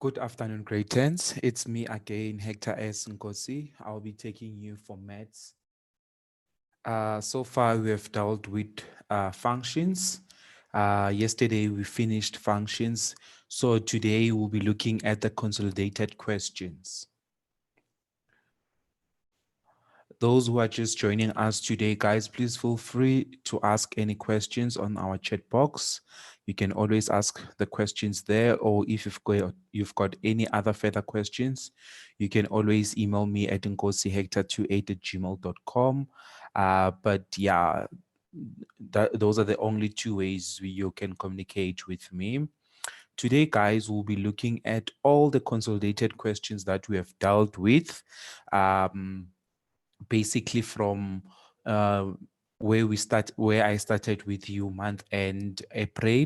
Good afternoon, grade 10s. It's me again, Hector S. Nkosi. I'll be taking you for maths. So far, we have dealt with functions. Yesterday, we finished functions. So today, we'll be looking at the consolidated questions. Those who are just joining us today, guys, please feel free to ask any questions on our chat box. You can always ask the questions there, or if you've got any other further questions, you can always email me at nkosihector28@gmail.com. But yeah, those are the only two ways you can communicate with me. Today, guys, we'll be looking at all the consolidated questions that we have dealt with. Basically from where I started with you month end April,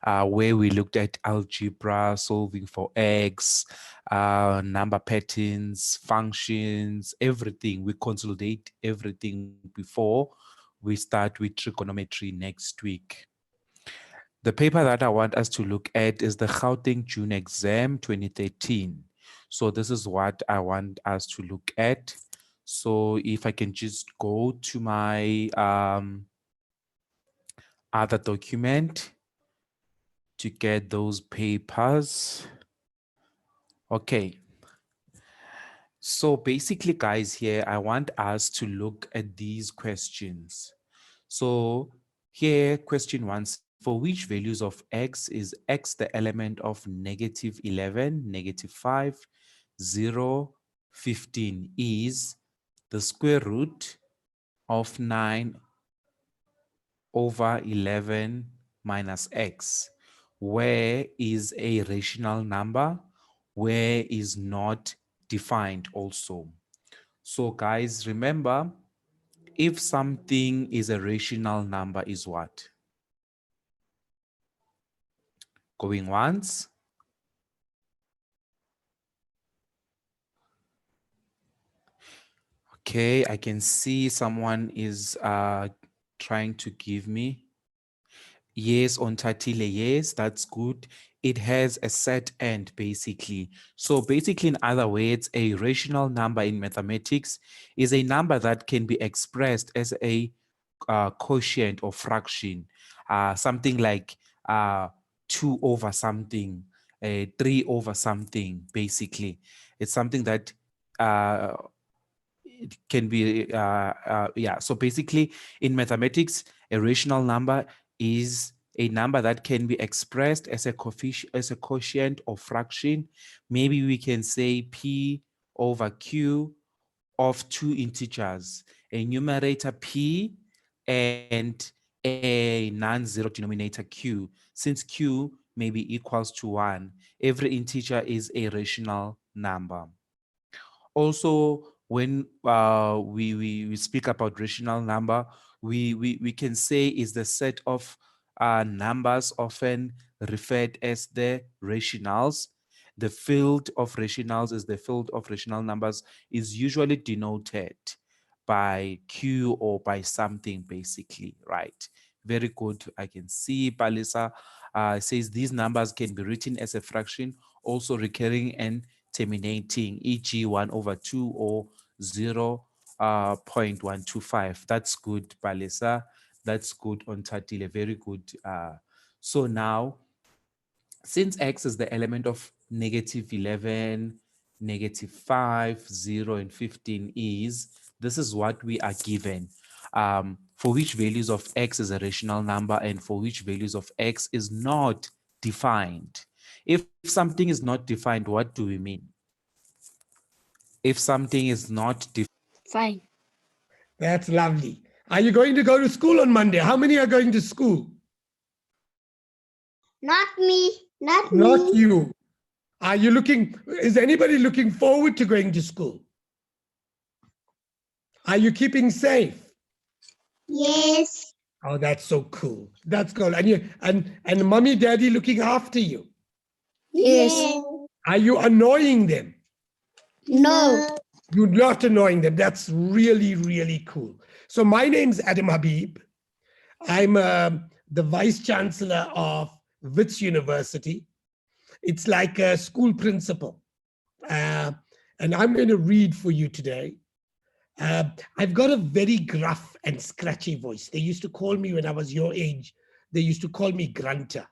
where we looked at algebra, solving for X, number patterns, functions, everything. We consolidate everything before we start with trigonometry next week. The paper that I want us to look at is the Gauteng June exam 2013. So this is what I want us to look at. So if I can just go to my other document to get those papers. Okay. So basically, guys, here, I want us to look at these questions. So here, question 1 says, for which values of x is x the element of -11, -5, 0, 15 is the square root of 9 over 11 minus x, where is a rational number, where is not defined also. So guys, remember, if something is a rational number is what? Going once. Okay, I can see someone is trying to give me. Yes, on Tatile, yes, that's good. It has a set end, basically. So basically, in other words, a rational number in mathematics is a number that can be expressed as a quotient or fraction, something like 2 over something, 3 over something, basically. It's something that it can be, yeah. So basically, in mathematics, a rational number is a number that can be expressed as a quotient or fraction. Maybe we can say P over Q of two integers, a numerator P and a non-zero denominator Q. Since Q may be equals to 1, every integer is a rational number. Also, when we speak about rational number, we can say is the set of numbers often referred as the rationals. The field of rationals is the field of rational numbers is usually denoted by Q or by something, basically, right? Very good. I can see Palisa says these numbers can be written as a fraction, also recurring and terminating, e.g. 1 over 2 or 0 0.125. That's good, Palisa. That's good on Tatile. Very good. So now, since x is the element of -11, -5, 0, and 15 is, this is what we are given. For which values of x is a rational number and for which values of x is not defined. If something is not defined, what do we mean? If something is not defined. Fine. That's lovely. Are you going to go to school on Monday? How many are going to school? Not me. Not Not me. you. Are you looking, is anybody looking forward to going to school? Are you keeping safe? Yes. Oh, that's so cool. That's cool. And you and mommy, daddy looking after you. Yes. Are you annoying them? No. You're not annoying them. That's really, really cool. So my name's Adam Habib. I'm the Vice Chancellor of Wits University. It's like a school principal. And I'm going to read for you today. I've got a very gruff and scratchy voice. They used to call me when I was your age, they used to call me grunter.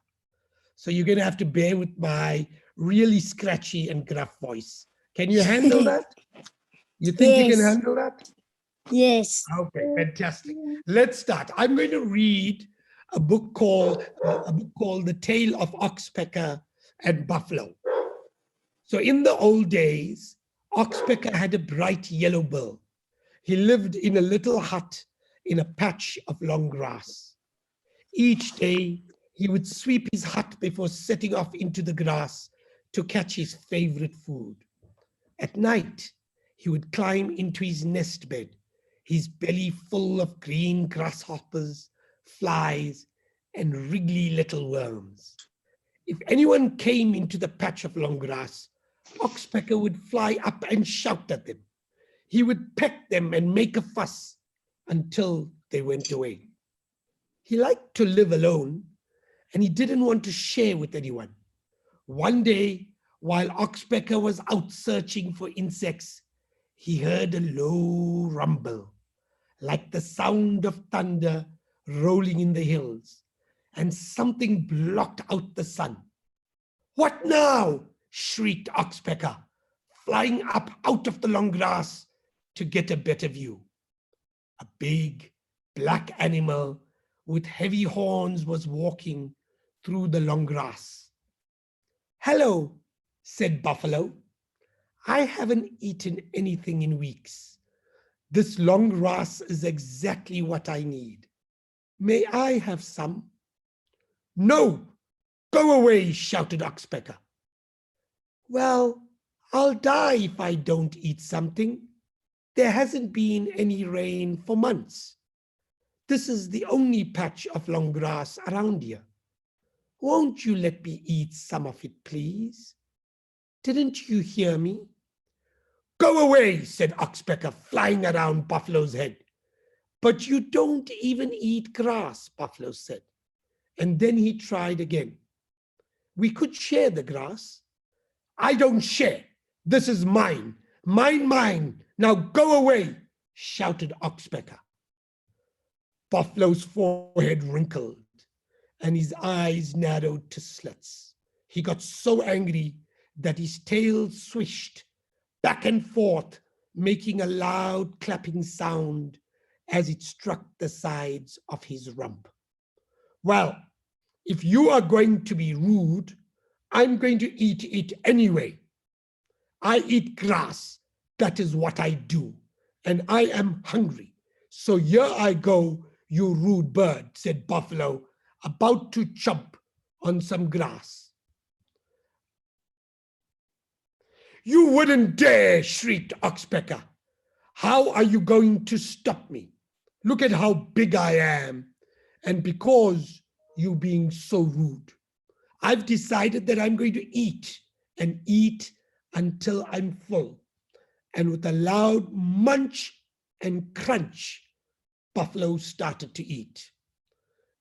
So you're going to have to bear with my really scratchy and gruff voice. Can you handle that? You think you can Yes. handle that? Yes. Okay, fantastic. Let's start. I'm going to read a book called The Tale of Oxpecker and Buffalo. So in the old days, Oxpecker had a bright yellow bill. He lived in a little hut in a patch of long grass. Each day, he would sweep his hut before setting off into the grass to catch his favorite food. At night, he would climb into his nest bed, his belly full of green grasshoppers, flies, and wriggly little worms. If anyone came into the patch of long grass, Oxpecker would fly up and shout at them. He would peck them and make a fuss until they went away. He liked to live alone, and he didn't want to share with anyone. One day, while Oxpecker was out searching for insects, he heard a low rumble, like the sound of thunder rolling in the hills, and something blocked out the sun. "What now?" shrieked Oxpecker, flying up out of the long grass to get a better view. A big black animal with heavy horns was walking through the long grass. "Hello," said Buffalo. "I haven't eaten anything in weeks. This long grass is exactly what I need. May I have some?" "No, go away," shouted Oxpecker. "Well, I'll die if I don't eat something. There hasn't been any rain for months. This is the only patch of long grass around here. Won't you let me eat some of it, please? Didn't you hear me?" "Go away," said Oxpecker, flying around Buffalo's head. "But you don't even eat grass," Buffalo said. And then he tried again. "We could share the grass." "I don't share. This is mine. Mine, mine. Now go away," shouted Oxpecker. Buffalo's forehead wrinkled and his eyes narrowed to slits. He got so angry that his tail swished back and forth, making a loud clapping sound as it struck the sides of his rump. "Well, if you are going to be rude, I'm going to eat it anyway. I eat grass. That is what I do. And I am hungry. So here I go, you rude bird," said Buffalo, about to chomp on some grass. "You wouldn't dare," shrieked Oxpecker. "How are you going to stop me? Look at how big I am. And because you being so rude, I've decided that I'm going to eat and eat until I'm full." And with a loud munch and crunch, Buffalo started to eat.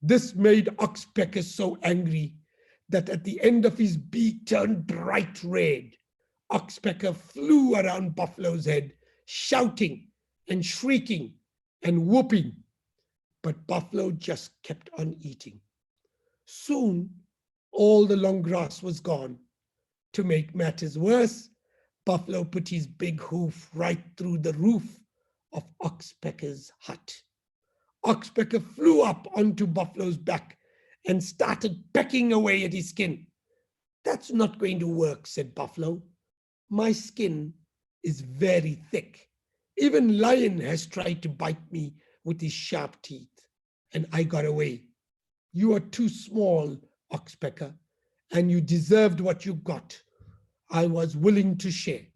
This made Oxpecker so angry that at the end of his beak turned bright red. Oxpecker flew around Buffalo's head, shouting and shrieking and whooping. But Buffalo just kept on eating. Soon, all the long grass was gone. To make matters worse, Buffalo put his big hoof right through the roof of Oxpecker's hut. Oxpecker flew up onto Buffalo's back and started pecking away at his skin. "That's not going to work," said Buffalo. "My skin is very thick. Even Lion has tried to bite me with his sharp teeth, and I got away. You are too small, Oxpecker, and you deserved what you got. I was willing to share."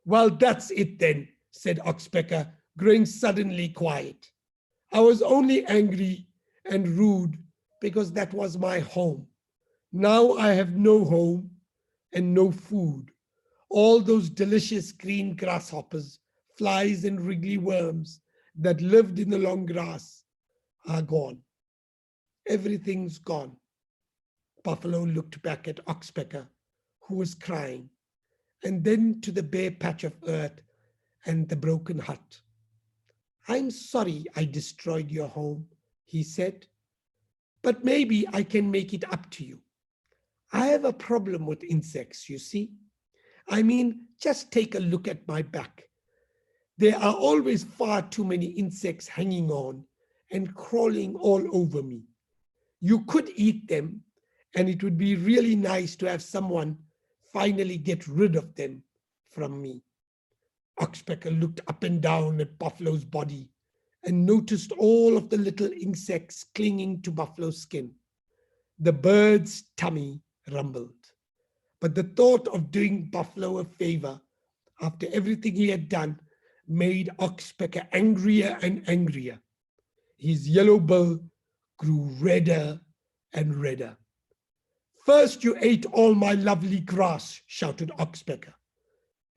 "Well, that's it then," said Oxpecker, growing suddenly quiet. "I was only angry and rude because that was my home. Now I have no home and no food. All those delicious green grasshoppers, flies, and wriggly worms that lived in the long grass are gone. Everything's gone. Buffalo looked back at Oxpecker, who was crying, and then to the bare patch of earth and the broken hut. I'm sorry I destroyed your home, he said, but maybe I can make it up to you. I have a problem with insects, you see. I mean, just take a look at my back. There are always far too many insects hanging on and crawling all over me. You could eat them, and it would be really nice to have someone finally get rid of them from me. Oxpecker looked up and down at Buffalo's body and noticed all of the little insects clinging to Buffalo's skin. The bird's tummy rumbled. But the thought of doing Buffalo a favor after everything he had done made Oxpecker angrier and angrier. His yellow bill grew redder and redder. First you ate all my lovely grass, shouted Oxpecker.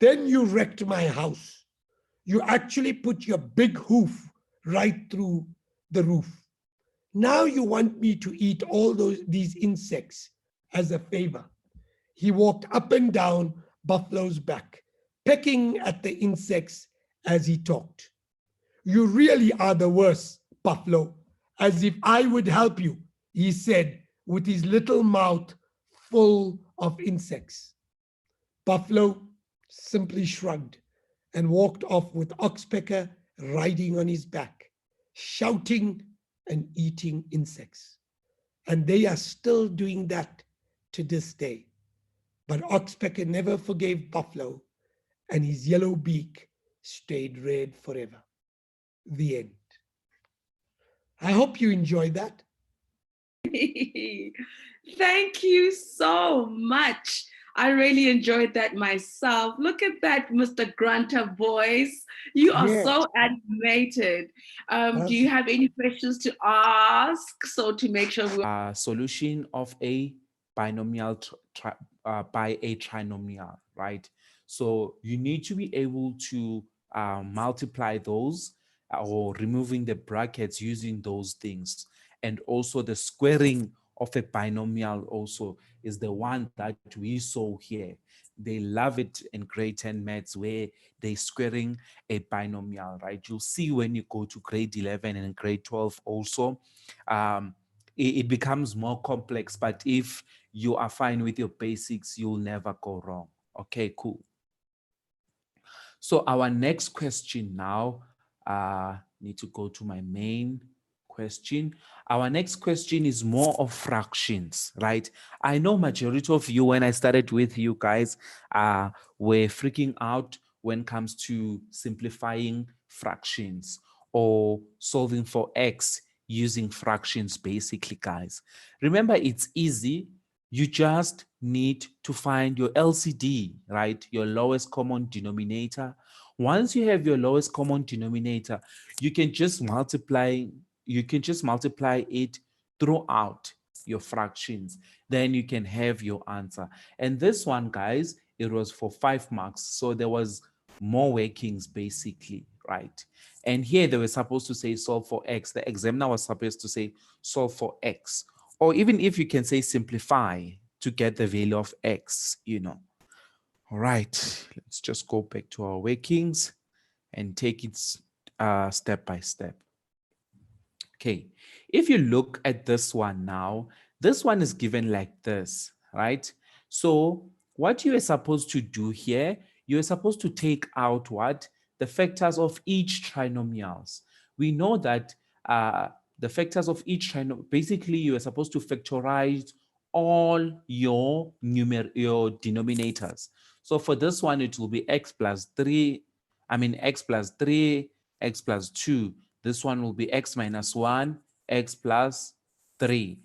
Then you wrecked my house. You actually put your big hoof right through the roof. Now you want me to eat all these insects as a favor. He walked up and down Buffalo's back, pecking at the insects as he talked. You really are the worst, Buffalo, as if I would help you, he said with his little mouth full of insects. Buffalo simply shrugged and walked off with Oxpecker riding on his back, shouting and eating insects. And they are still doing that to this day. But Oxpecker never forgave Buffalo, and his yellow beak stayed red forever. The end. I hope you enjoyed that. Thank you so much. I really enjoyed that myself. Look at that, Mr. Grunter voice. You are Yes. so animated. Do you have any questions to ask? So to make sure we Solution of a binomial by a trinomial, right? So you need to be able to multiply those or removing the brackets using those things. And also the squaring of a binomial also is the one that we saw here. They love it in grade 10 maths where they're squaring a binomial, right? You'll see when you go to grade 11 and grade 12 also, it becomes more complex, but if you are fine with your basics, you'll never go wrong. Okay, cool. So our next question now, need to go to my main question. Our next question is more of fractions, right? I know majority of you, when I started with you guys, were freaking out when it comes to simplifying fractions or solving for X using fractions, basically, guys. Remember, it's easy. You just need to find your LCD, right? Your lowest common denominator. Once you have your lowest common denominator, you can just multiply it throughout your fractions. Then you can have your answer. And this one, guys, it was for 5 marks. So there was more workings, basically, right? And here they were supposed to say solve for X. The examiner was supposed to say solve for X. Or even if you can say simplify to get the value of X, you know. All right, let's just go back to our workings and take it step by step. Okay, if you look at this one now, this one is given like this, right? So what you are supposed to do here, you are supposed to take out what? The factors of each trinomials. We know that the factors of each trinomial, basically you are supposed to factorize all your denominators. So for this one, it will be x plus 3, x plus 3, x plus 2. This one will be x minus 1, x plus 3.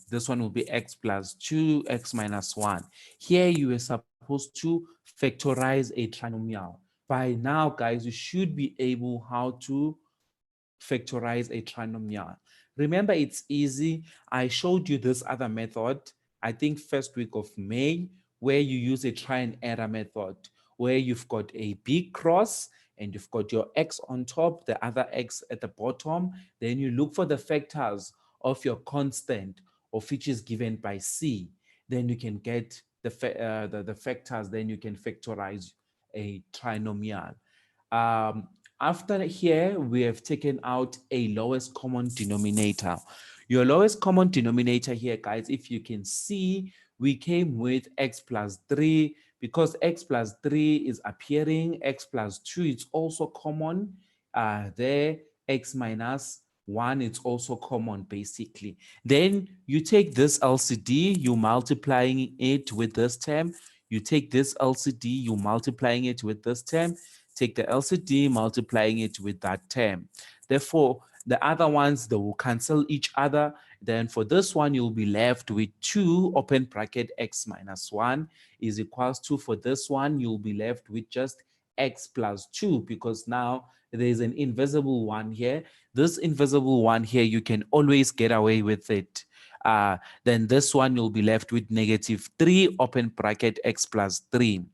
This one will be x plus 2, x minus 1. Here you are supposed to factorize a trinomial. By now, guys, you should be able how to factorize a trinomial. Remember, it's easy. I showed you this other method, I think first week of May, where you use a try and error method, where you've got a big cross and you've got your x on top, the other x at the bottom. Then you look for the factors of your constant of which is given by C, then you can get the factors, then you can factorize a trinomial. After here, we have taken out a lowest common denominator. Your lowest common denominator here, guys, if you can see, we came with x plus 3 because x plus 3 is appearing, x plus 2 is also common. There, x minus 1 it's also common basically. Then you take this LCD, you multiplying it with this term. You take this LCD, you multiplying it with this term. Take the LCD, multiplying it with that term. Therefore, the other ones, they will cancel each other. Then for this one, you'll be left with 2 open bracket x minus 1 is equals to, for this one, you'll be left with just x plus 2 because now there's an invisible one here. This invisible one here, you can always get away with it. Then this one, you'll be left with negative 3 open bracket x plus 3.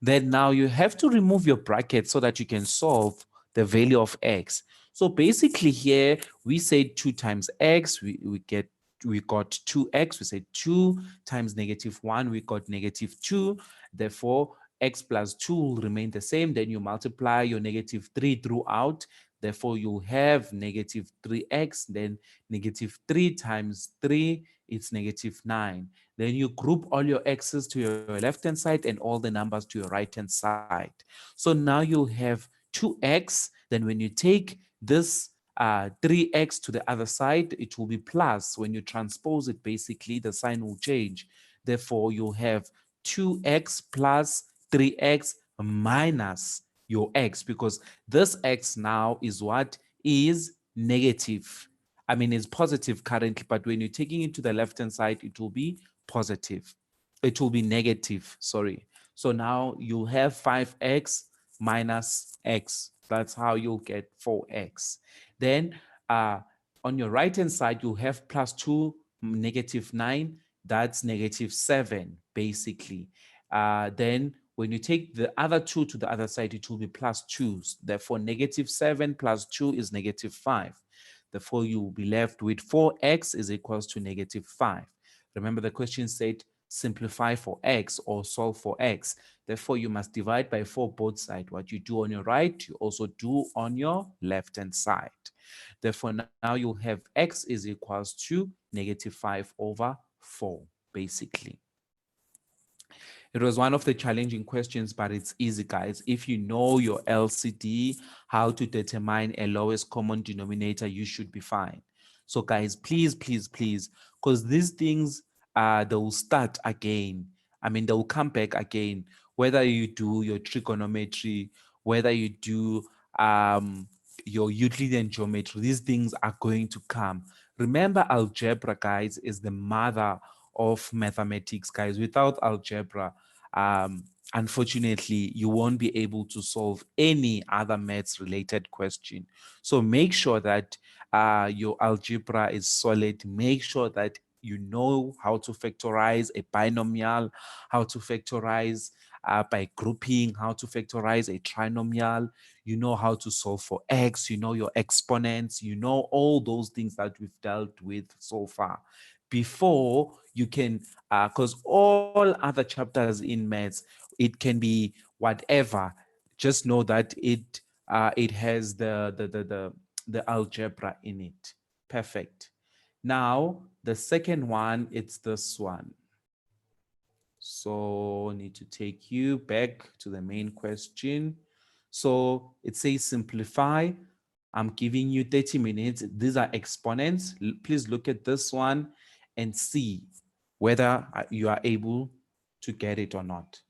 Then now you have to remove your bracket so that you can solve the value of x. So basically here, we said 2 times x, we got 2x. We said 2 times negative 1, we got negative 2. Therefore, x plus 2 will remain the same. Then you multiply your negative 3 throughout. Therefore, you have negative 3x. Then negative 3 times 3, it's negative 9. Then you group all your x's to your left-hand side and all the numbers to your right-hand side. So now you have 2x. Then when you take this 3x to the other side, it will be plus. When you transpose it, basically, the sign will change. Therefore, you have 2x plus 3x minus your x, because this x now is what? Is negative. I mean, it's positive currently, but when you're taking it to the left-hand side, it will be positive. It will be negative, sorry. So now you have 5x minus x. That's how you'll get 4x. Then on your right-hand side, you have plus 2, negative 9. That's negative 7, basically. Then when you take the other 2 to the other side, it will be plus 2. Therefore, negative 7 plus 2 is negative 5. Therefore, you will be left with 4x is equals to negative 5. Remember, the question said simplify for x or solve for x. Therefore, you must divide by 4 both sides. What you do on your right, you also do on your left-hand side. Therefore, now you'll have x is equals to negative 5 over 4, basically. It was one of the challenging questions, but it's easy, guys. If you know your LCD, how to determine a lowest common denominator, you should be fine. So guys, please, please, please, because these things, they will start again. I mean, they will come back again, whether you do your trigonometry, whether you do your Euclidean geometry, these things are going to come. Remember, algebra, guys, is the mother of mathematics, guys. Without algebra, unfortunately, you won't be able to solve any other maths related question. So make sure that your algebra is solid. Make sure that you know how to factorize a binomial, how to factorize by grouping, how to factorize a trinomial. You know how to solve for x, you know your exponents, you know all those things that we've dealt with so far before you can, because all other chapters in maths, it can be whatever. Just know that it has the algebra in it. Perfect. Now the second one, it's this one. So need to take you back to the main question. So it says simplify. I'm giving you 30 minutes. These are exponents. Please look at this one and see whether you are able to get it or not.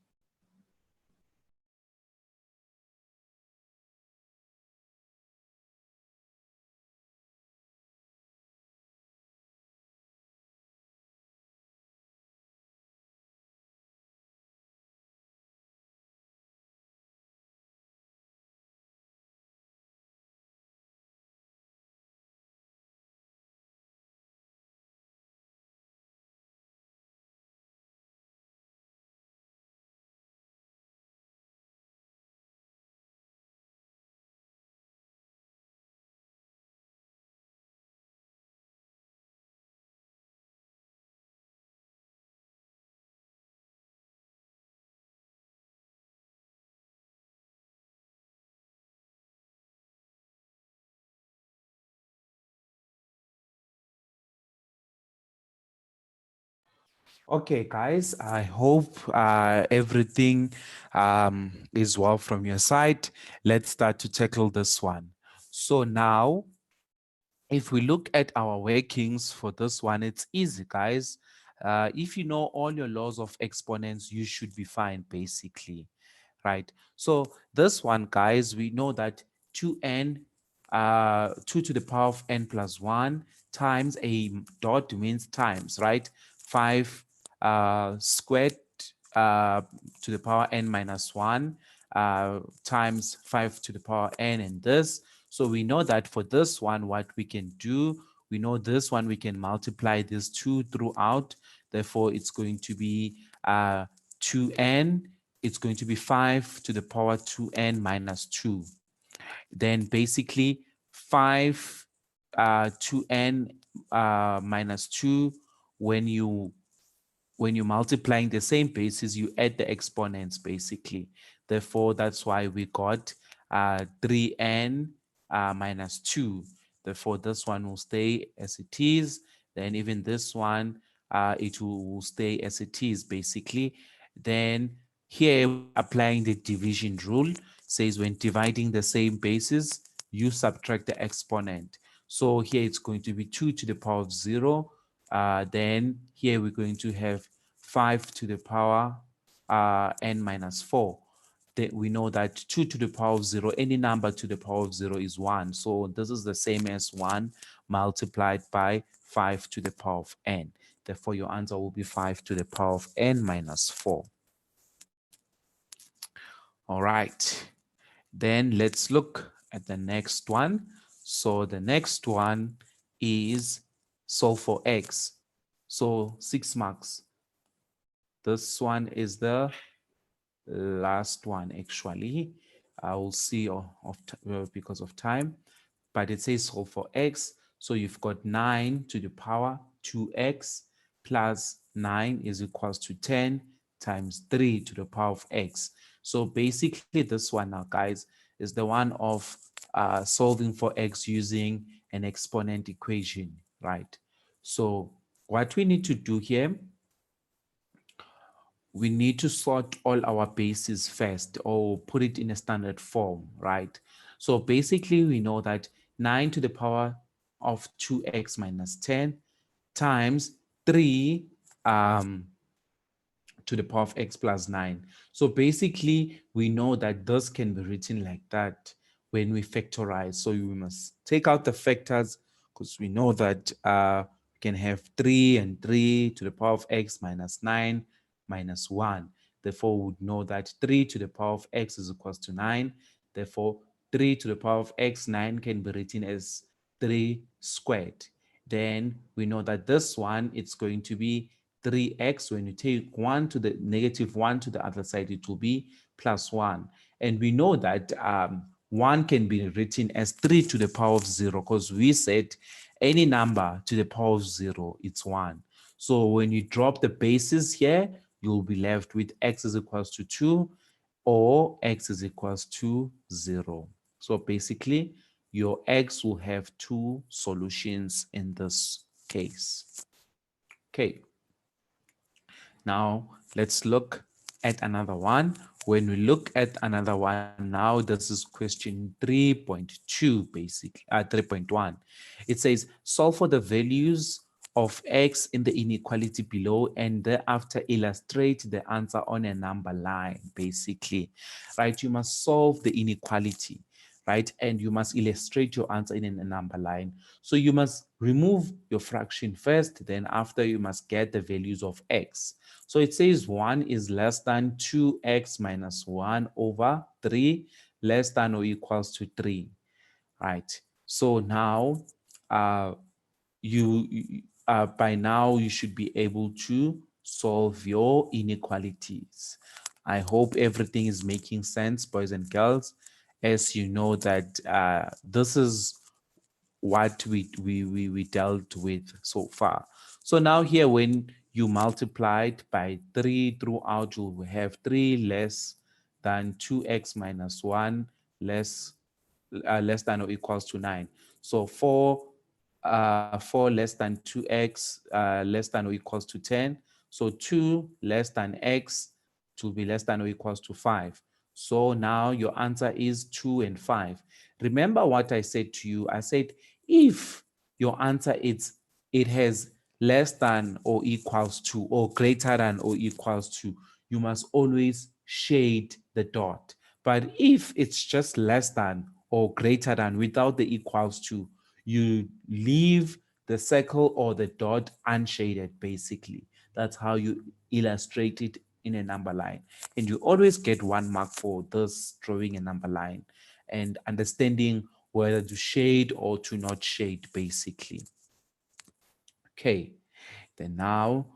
Okay, guys, I hope everything is well from your side. Let's start to tackle this one. So now, if we look at our workings for this one, it's easy, guys. If you know all your laws of exponents, you should be fine, basically, right? So this one, guys, we know that 2n, 2 to the power of n plus 1 times a dot means times, right? 5 squared uh, to the power n minus 1 times 5 to the power n and this. So we know that for this one, what we can do, we know this one, we can multiply this 2 throughout. Therefore, it's going to be 2n. It's going to be 5 to the power 2n minus 2. Then basically 5 2n minus 2, when you multiplying the same basis, you add the exponents basically. Therefore, that's why we got 3n minus 2. Therefore, this one will stay as it is. Then even this one, it will stay as it is basically. Then here, applying the division rule, says when dividing the same basis, you subtract the exponent. So here it's going to be 2 to the power of 0. Then here we're going to have 5 to the power n minus 4. Then we know that 2 to the power of 0, any number to the power of 0 is 1. So this is the same as 1 multiplied by 5 to the power of n. Therefore, your answer will be 5 to the power of n minus 4. All right. Then let's look at the next one. So the next one is solve for x. So 6 marks. This one is the last one actually. I will see because of time, but it says solve for x. So you've got 9 to the power 2x plus 9 is equals to 10 times 3 to the power of x. So basically this one now, guys, is the one of solving for x using an exponent equation, right? So what we need to do here, we need to sort all our bases first or put it in a standard form, right? So basically we know that 9 to the power of 2x minus 10 times 3 to the power of x plus 9. So basically, we know that this can be written like that when we factorize. So we must take out the factors because we know that we can have 3 and 3 to the power of x minus 9 minus 1. Therefore, we would know that 3 to the power of x is equals to 9. Therefore, 3 to the power of x, 9 can be written as 3 squared. Then we know that this one, it's going to be 3x. When you take 1 to the negative 1 to the other side, it will be plus 1. And we know that 1 can be written as 3 to the power of 0 because we said any number to the power of 0, it's 1. So when you drop the bases here, you'll be left with x is equals to 2 or x is equals to 0. So basically, your x will have two solutions in this case. Okay. Now, let's look at another one. When we look at another one now, this is question 3.2, basically, 3.1. It says, solve for the values of x in the inequality below and thereafter illustrate the answer on a number line, basically, right? You must solve the inequality, right? And you must illustrate your answer in a number line. So you must remove your fraction first, then after you must get the values of x. So it says 1 is less than 2x minus 1 over 3, less than or equals to 3, right? So now, by now you should be able to solve your inequalities. I hope everything is making sense, boys and girls, as you know that this is what we dealt with so far. So now here, when you multiplied by 3 throughout, you will have 3 less than 2x minus 1 less than or equals to 9. So 4 less than 2x less than or equals to 10. So 2 less than x, it will be less than or equals to 5. So now your answer is 2 and 5. Remember what I said to you? I said if your answer is it has less than or equals to or greater than or equals to, you must always shade the dot. But if it's just less than or greater than without the equals to, you leave the circle or the dot unshaded, basically. That's how you illustrate it in a number line. And you always get 1 mark for this drawing a number line and understanding whether to shade or to not shade, basically. Okay, then now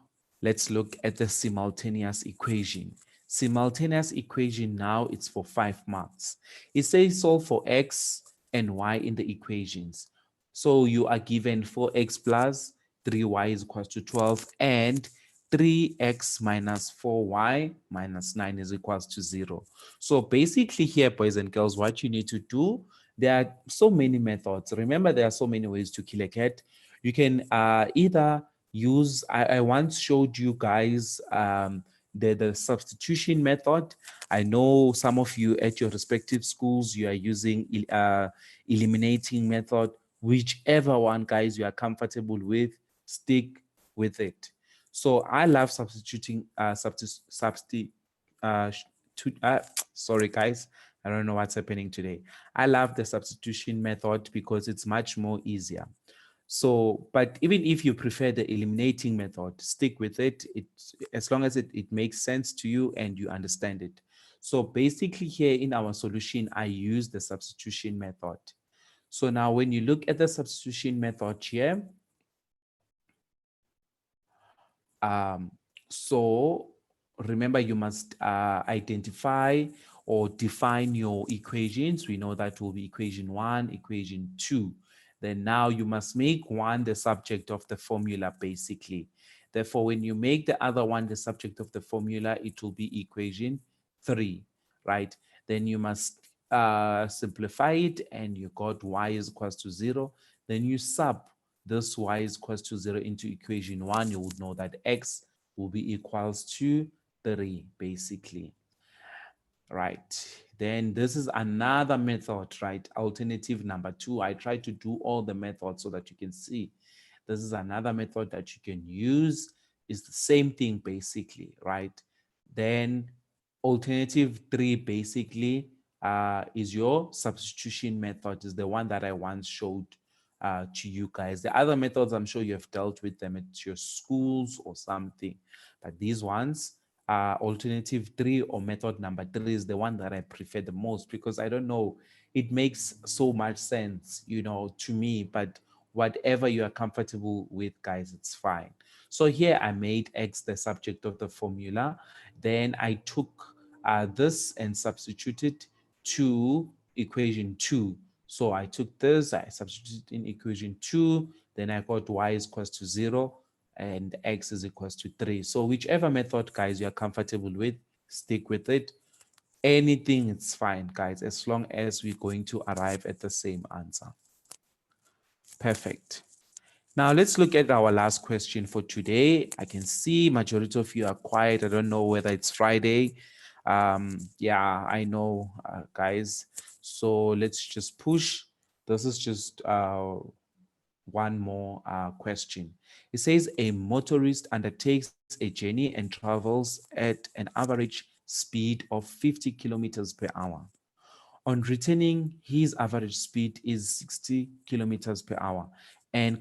let's look at the simultaneous equation. Simultaneous equation now it's for 5 marks. It says solve for x and y in the equations. So you are given 4x plus 3y is equals to 12 and 3x minus 4y minus 9 is equals to 0. So basically here, boys and girls, what you need to do, there are so many methods. Remember, there are so many ways to kill a cat. You can either use, I once showed you guys the substitution method. I know some of you at your respective schools, you are using eliminating method. Whichever one, guys, you are comfortable with, stick with it. So I love substituting, sorry guys, I don't know what's happening today. I love the substitution method because it's much more easier. So, but even if you prefer the eliminating method, stick with it. As long as it makes sense to you and you understand it. So basically here in our solution, I use the substitution method. So now when you look at the substitution method here, so remember you must identify or define your equations. We know that will be equation 1, equation 2. Then now you must make one the subject of the formula, basically. Therefore, when you make the other one the subject of the formula, it will be equation 3, right? Then you must simplify it and you got y is equals to 0. Then you sub this y is equals to 0 into equation 1. You would know that x will be equals to 3, basically. Right. Then this is another method, right? Alternative number 2. I try to do all the methods so that you can see. This is another method that you can use. It's the same thing, basically, right? Then alternative 3 basically is your substitution method, is the one that I once showed to you guys. The other methods, I'm sure you have dealt with them at your schools or something, but these ones, alternative 3 or method number 3 is the one that I prefer the most because I don't know, it makes so much sense, you know, to me, but whatever you are comfortable with, guys, it's fine. So here I made x the subject of the formula. Then I took this and substituted to equation 2. So I took this, I substituted in equation 2, then I got y is equals to 0 and x is equals to 3. So whichever method, guys, you're comfortable with, stick with it. Anything, it's fine, guys, as long as we're going to arrive at the same answer. Perfect. Now let's look at our last question for today. I can see majority of you are quiet. I don't know whether it's Friday. Yeah, I know, guys. So let's just push. This is just one more question. It says a motorist undertakes a journey and travels at an average speed of 50 kilometers per hour. On returning, his average speed is 60 kilometers per hour and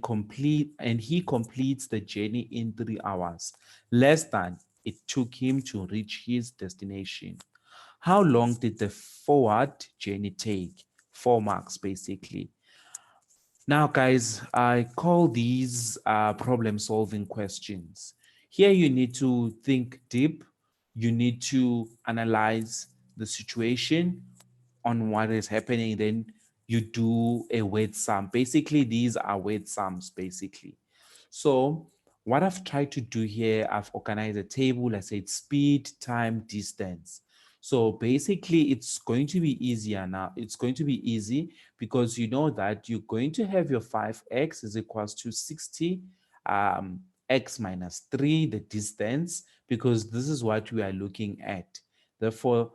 he completes the journey in 3 hours, less than it took him to reach his destination. How long did the forward journey take? 4 marks, basically. Now, guys, I call these problem-solving questions. Here you need to think deep. You need to analyze the situation on what is happening. Then you do a word sum. Basically, these are word sums, basically. So what I've tried to do here, I've organized a table. I said speed, time, distance. So basically, it's going to be easier now. It's going to be easy because you know that you're going to have your 5x is equals to 60. x minus 3, the distance, because this is what we are looking at. Therefore,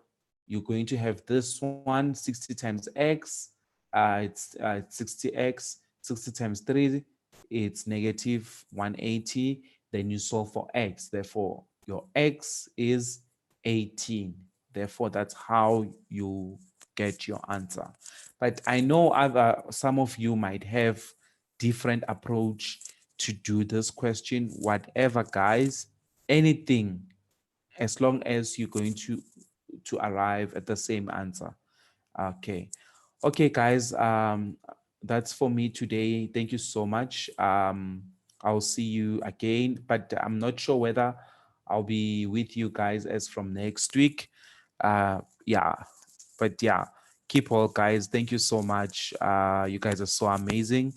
you're going to have this one, 60 times x, it's 60x, 60 times 3, it's negative 180. Then you solve for x. Therefore, your x is 18. Therefore, that's how you get your answer. But I know some of you might have different approach to do this question. Whatever, guys, anything, as long as you're going to arrive at the same answer. Okay. Okay, guys, that's for me today. Thank you so much. I'll see you again, but I'm not sure whether I'll be with you guys as from next week. Yeah, but yeah, keep well, guys. Thank you so much. You guys are so amazing.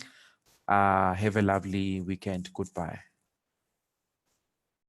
Have a lovely weekend. Goodbye.